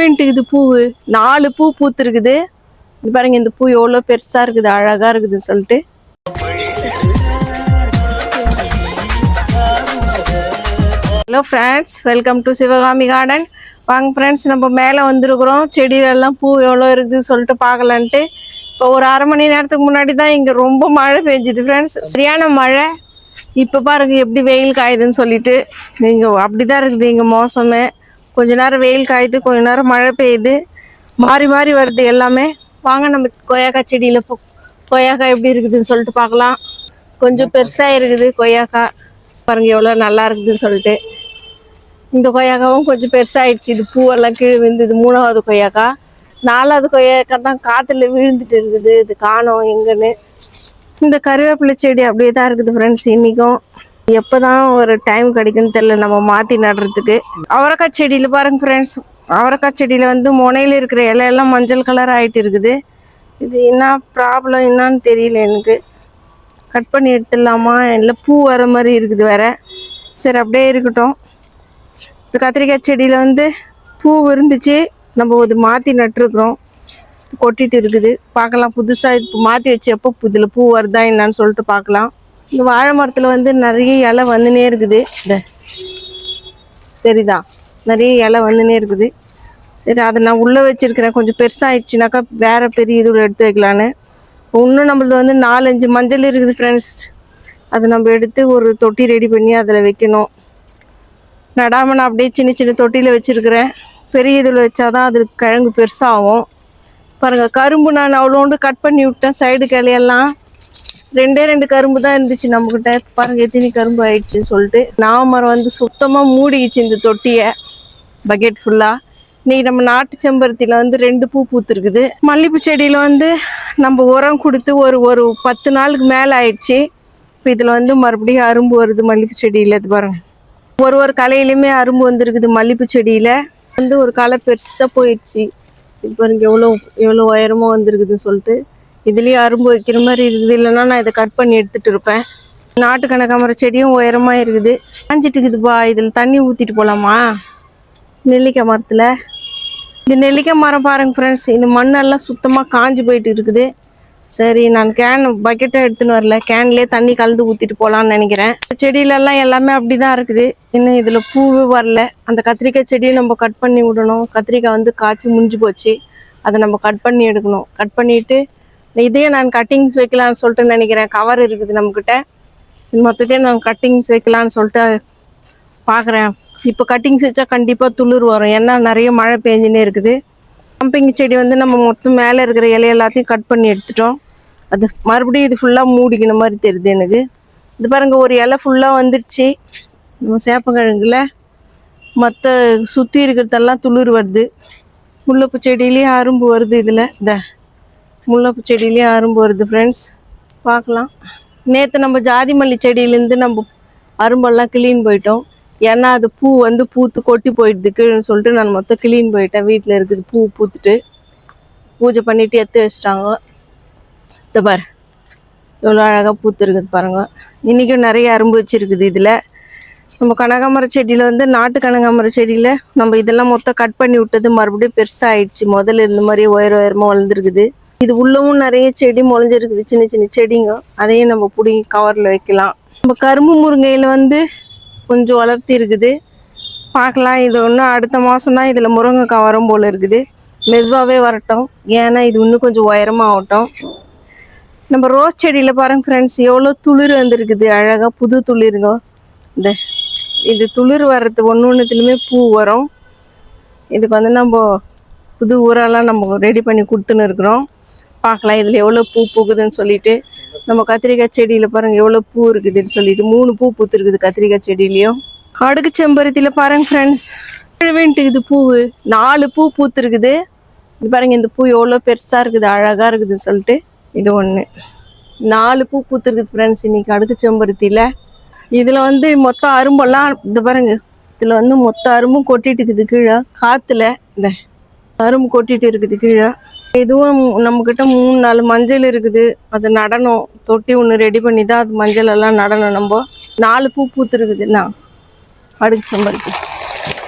விழுந்துட்டுக்குது பூவு 4 பூ பூத்துருக்குது. இது பாருங்க இந்த பூ எவ்வளோ பெருசா இருக்குது, அழகா இருக்குதுன்னு சொல்லிட்டு. Hello friends, welcome to Sivakami garden. வாங்க ஃப்ரெண்ட்ஸ், நம்ம மேலே வந்துருக்குறோம். செடியிலெல்லாம் பூ எவ்வளோ இருக்குதுன்னு சொல்லிட்டு பார்க்கலான்ட்டு. இப்போ ஒரு அரை மணி நேரத்துக்கு முன்னாடி தான் இங்கே ரொம்ப மழை பெஞ்சுது ஃப்ரெண்ட்ஸ், சரியான மழை. இப்போ பாருங்க எப்படி வெயில் காயுதுன்னு சொல்லிட்டு. இங்கே அப்படிதான் இருக்குது இங்கே மோசமே. கொஞ்ச நேரம் வெயில் காயுது, கொஞ்ச நேரம் மழை பெய்யுது, மாறி மாறி வருது எல்லாமே. வாங்க நம்ம கொய்யாக்காய் செடியில் கொய்யாக்காய் எப்படி இருக்குதுன்னு சொல்லிட்டு பார்க்கலாம். கொஞ்சம் பெருசாக இருக்குது கொய்யாக்காய், பாருங்க எவ்வளோ நல்லா இருக்குதுன்னு சொல்லிட்டு. இந்த கொய்யாக்காவும் கொஞ்சம் பெருசாகிடுச்சு. இது பூவெல்லாம் கீழே விழுந்தது. 3வது கொய்யாக்காய். 4வது கொய்யாக்காய் தான் காற்றுல விழுந்துட்டு இருக்குது. இது காணோம் எங்கன்னு. இந்த கருவேப்பிலை செடி அப்படியே தான் இருக்குது ஃப்ரெண்ட்ஸ். இன்றைக்கும் எப்போ தான் ஒரு டைம் கிடைக்குன்னு தெரில நம்ம மாற்றி நடுறதுக்கு. அவரைக்காய் செடியில் பாருங்க ஃப்ரெண்ட்ஸ், அவரைக்காய் செடியில் வந்து முனையில் இருக்கிற இலையெல்லாம் மஞ்சள் கலர் ஆகிட்டு இருக்குது. இது என்ன ப்ராப்ளம் என்னான்னு தெரியல எனக்கு. கட் பண்ணி எடுத்துடலாமா, இல்லை பூ வர மாதிரி இருக்குது வேறு. சரி அப்படியே இருக்கட்டும். இந்த கத்திரிக்காய் செடியில் வந்து பூ இருந்துச்சு, நம்ம இது மாற்றி நட்டுருக்குறோம். கொட்டிட்டு இருக்குது. பார்க்கலாம் புதுசாக இது மாற்றி வச்சு எப்போ இதில் பூ வருதா என்னான்னு சொல்லிட்டு பார்க்கலாம். இந்த வாழை மரத்தில் வந்து நிறைய இலை வந்துனே இருக்குது. இந்த தெரியுதா, நிறைய இலை வந்துனே இருக்குது. சரி அதை நான் உள்ளே வச்சுருக்கிறேன். கொஞ்சம் பெருசாகிடுச்சுனாக்கா வேறு பெரிய இதில் எடுத்து வைக்கலான்னு. இன்னும் நம்மளது வந்து 4-5 மஞ்சள் இருக்குது ஃப்ரெண்ட்ஸ். அதை நம்ம எடுத்து ஒரு தொட்டி ரெடி பண்ணி அதில் வைக்கணும். நடாமல் நான் அப்படியே சின்ன சின்ன தொட்டியில் வச்சுருக்கிறேன். பெரிய இதில் வச்சாதான் அது கிழங்கு பெருசாகும். பாருங்கள், கரும்பு நான் அவ்வளோண்டு கட் பண்ணி விட்டேன். சைடு கிளையெல்லாம் 2 கரும்பு தான் இருந்துச்சு நம்மக்கிட்ட. பாருங்கள் எத்தனை கரும்பு ஆயிடுச்சுன்னு சொல்லிட்டு. நாவமரம் வந்து சுத்தமாக மூடிக்கிச்சு இந்த தொட்டியை, பக்கெட் ஃபுல்லாக. இன்றைக்கி நம்ம நாட்டு செம்பருத்தியில் வந்து 2 பூ பூத்துருக்குது. மல்லிகைப்பூ செடியில் வந்து நம்ம உரம் கொடுத்து ஒரு 10 நாளுக்கு மேலே ஆயிடுச்சு. இப்போ இதில் வந்து மறுபடியும் அரும்பு வருது மல்லிகைப்பூ செடியில். இது பாருங்கள், ஒரு கலையிலையுமே அரும்பு வந்துருக்குது. மல்லிகைப்பூ செடியில் வந்து ஒரு களை பெருசாக போயிடுச்சு. இது பாருங்க எவ்வளோ உயரமாக வந்துருக்குதுன்னு சொல்லிட்டு. இதுலேயே அரும்பு வைக்கிற மாதிரி இருக்குது, இல்லைன்னா நான் இதை கட் பண்ணி எடுத்துகிட்டு இருப்பேன். நாட்டு கனகாமரம் செடியும் உயரமாக இருக்குது. காஞ்சிட்டு இருக்குதுப்பா. இதில் தண்ணி ஊற்றிட்டு போகலாமா நெல்லிக்காய் மரத்தில்? இந்த நெல்லிக்காய் மரம் பாருங்கள் ஃப்ரெண்ட்ஸ், இந்த மண்ணெல்லாம் சுத்தமாக காஞ்சி போயிட்டு இருக்குது. சரி நான் பக்கெட்டை எடுத்துன்னு வரல, கேன்லேயே தண்ணி கலந்து ஊற்றிட்டு போகலான்னு நினைக்கிறேன். செடியிலெல்லாம் எல்லாமே அப்படி தான் இருக்குது. இன்னும் இதில் பூவே வரல. அந்த கத்திரிக்காய் செடியை நம்ம கட் பண்ணி விடணும். கத்திரிக்காய் வந்து காய்ச்சி முடிஞ்சு போச்சு, அதை நம்ம கட் பண்ணி எடுக்கணும். கட் பண்ணிவிட்டு இதையே நான் கட்டிங்ஸ் வைக்கலான்னு சொல்லிட்டு நினைக்கிறேன். கவர் இருக்குது நம்மக்கிட்ட, மொத்தத்தையும் நான் கட்டிங்ஸ் வைக்கலான்னு சொல்லிட்டு பார்க்குறேன். இப்போ கட்டிங்ஸ் வச்சா கண்டிப்பாக துளிர் வரும், ஏன்னா நிறைய மழை பெஞ்சுன்னே இருக்குது. சம்பங்கி செடி வந்து நம்ம மொத்தம் மேலே இருக்கிற இலை எல்லாத்தையும் கட் பண்ணி எடுத்துட்டோம். அது மறுபடியும் இது ஃபுல்லாக மூடிக்கின மாதிரி தெரியுது எனக்கு. இது பாருங்கள், ஒரு இலை ஃபுல்லாக வந்துடுச்சு நம்ம சேப்பங்கிழங்குல. மற்ற சுற்றி இருக்கிறதெல்லாம் துளிர் வருது. முல்லைப்பூ செடியிலேயும் அரும்பு வருது. இதில் இந்த முல்லைப்பூ செடியிலேயும் அரும்பு வருது ஃப்ரெண்ட்ஸ். பார்க்கலாம். நேற்று நம்ம ஜாதி மல்லி செடியிலேருந்து நம்ம அரும்பெல்லாம் கிளீன் போயிட்டோம். ஏன்னா அது பூ வந்து பூத்து கொட்டி போயிடுது கீழேன்னு சொல்லிட்டு நான் மொத்தம் கிளீன் போயிட்டேன். வீட்டில் இருக்குது பூ பூத்துட்டு பூஜை பண்ணிவிட்டு எடுத்து வச்சிட்டாங்க. இந்த பாரு எவ்வளோ அழகாக பூத்துருக்குது பாருங்க. இன்றைக்கும் நிறைய அரும்பு வச்சுருக்குது. இதில் நம்ம கனகாமர செடியில் வந்து நாட்டு கனகாமர செடியில் நம்ம இதெல்லாம் மொத்தம் கட் பண்ணி விட்டது மறுபடியும் பெருசாக ஆயிடுச்சு. முதல்ல இருந்த மாதிரி உயரமாக வளர்ந்துருக்குது. இது உள்ளவும் நிறைய செடி முளைஞ்சிருக்குது, சின்ன சின்ன செடிங்க. அதையும் நம்ம பிடிங்கி கவரில் வைக்கலாம். நம்ம கரும்பு முருங்கையில் வந்து கொஞ்சம் வளர்த்தி இருக்குது. பார்க்கலாம். இது ஒன்றும் அடுத்த மாதம் தான் இதில் முருங்கைக்காய் வரும் போல் இருக்குது. மெதுவாகவே வரட்டும், ஏன்னா இது இன்னும் கொஞ்சம் உயரமாக ஆகட்டும். நம்ம ரோஸ் செடியில் பாருங்கள் ஃப்ரெண்ட்ஸ், எவ்வளோ துளிர் வந்துருக்குது அழகாக, புது துளிருங்க. இது துளிர் வர்றது ஒன்றுத்துலையுமே பூ வரும். இதுக்கு வந்து நம்ம புது ஊரெல்லாம் நம்ம ரெடி பண்ணி கொடுத்துன்னு இருக்கிறோம். பார்க்கலாம் இதில் எவ்வளோ பூ பூக்குதுன்னு சொல்லிட்டு. நம்ம கத்திரிக்காய் செடியில் பாருங்கள் எவ்வளோ பூ இருக்குதுன்னு சொல்லிட்டு 3 பூ பூத்துருக்குது கத்திரிக்காய் செடியிலையும். அடுக்கு செம்பருத்தியில் பாருங்கள் ஃப்ரெண்ட்ஸ், விழுந்துட்டுக்குது பூவு 4 பூ பூத்துருக்குது. இது பாருங்கள், இந்த பூ எவ்வளோ பெருசாக இருக்குது, அழகாக இருக்குதுன்னு சொல்லிட்டு. இது 1 4 பூ பூத்துருக்குது ஃப்ரெண்ட்ஸ் இன்றைக்கி அடுக்கு செம்பருத்தியில். இதில் வந்து மொத்தம் அரும்பெல்லாம் இது பாருங்கள், இதில் வந்து மொத்த அரும்பும் கொட்டிட்டு இருக்குது கீழே காற்றுல. இந்த அரும்பு கொட்டிட்டு இருக்குது கீழே. இதுவும் நம்மக்கிட்ட 3-4 மஞ்சள் இருக்குது. அது நடணும். தொட்டி ஒன்று ரெடி பண்ணி தான் அது மஞ்சள் எல்லாம் நடணும். நம்ம 4 பூ பூத்துருக்குதுண்ணா அடுக்கு செம்பருத்தி.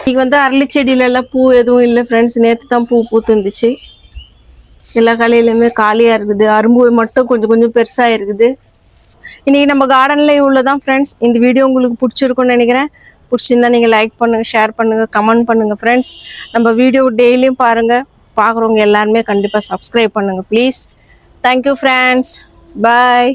இங்கே வந்து அரளி செடியிலலாம் பூ எதுவும் இல்லை ஃப்ரெண்ட்ஸ். நேற்று தான் பூ பூத்துருந்துச்சு. எல்லா காலையிலுமே காலியாக இருக்குது. அரும்பு மட்டும் கொஞ்சம் கொஞ்சம் பெருசாக இருக்குது. இன்றைக்கி நம்ம கார்டனில் இவ்வளோ தான் ஃப்ரெண்ட்ஸ். இந்த வீடியோ உங்களுக்கு பிடிச்சிருக்குன்னு நினைக்கிறேன். பிடிச்சிருந்தா நீங்கள் லைக் பண்ணுங்கள், ஷேர் பண்ணுங்கள், கமெண்ட் பண்ணுங்கள் ஃப்ரெண்ட்ஸ். நம்ம வீடியோ டெய்லியும் பாருங்கள். பார்க்குறவங்க எல்லாருமே கண்டிப்பாக சப்ஸ்கிரைப் பண்ணுங்கள் ப்ளீஸ். Thank you friends. பாய்.